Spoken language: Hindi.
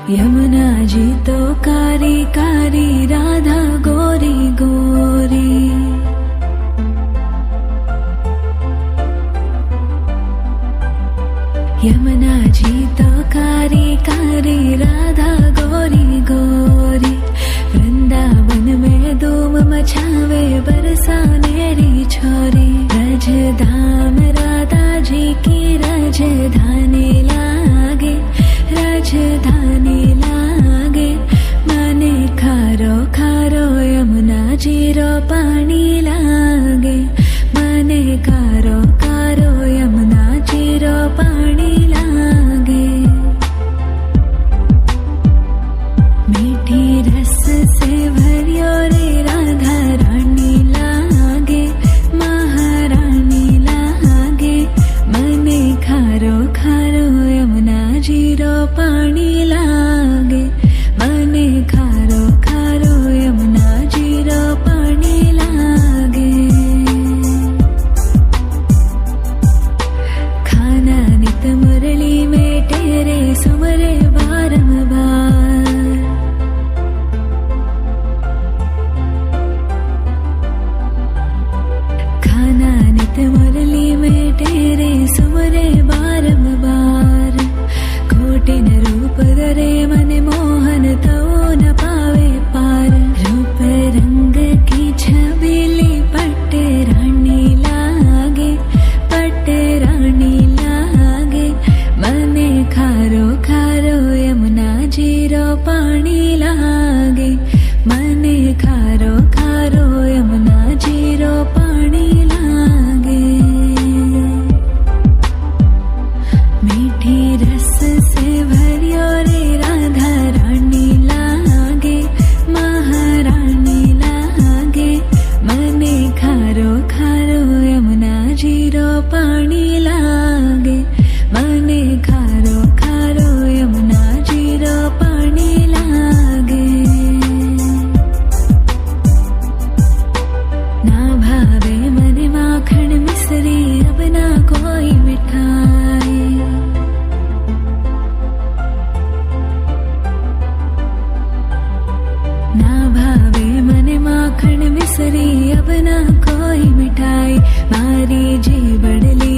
यमुना जी तो कारी कारी, राधा गोरी गोरी। यमुना जी तो कारी कारी, राधा गोरी गोरी। वृंदावन में धूम मचावे, बरसानेरी छोरी। रज धाम राधा जी की राजधानी लागे, राजधानी लागे। माने खारो खारो यमुना जी रो पानी लागे। माने खारो खारो यमुना जी रो पानी लागे। मीठी रस से भरियो रे राधा रानी लागे, महारानी लागे। मने खारो खारो यमुना जी रो पानी लागे। मने खारो खारो यमुना जी रो पानी लागे। खाना नित मुरली में तेरे सुमरे बारंबार। खाना नित मुरली में तेरे सुमरे बारंबार। कोटिन रूप धरे मन मोहन तो न पावे पार। रूप रंग की छबीली पट्ट रानी लागे, पट्ट रानी लागे। मने खारो खारो यमुना जी रो पानी लागे। मने खारो खारो यमुना जी रो पानी लागे। मीठी रस से भरियो रे राधा रानी लागे, महारानी लागे। मने खारो खारो यमुना जी रो पानी लागे। मने खारो खारो यमुना जी रो पानी लागे। ना भावे मने माखन मिश्री, अब ना कोई मिठाई। ना भावे मने माखन मिश्री, अब ना कोई मिठाई। मारी जी बड़ली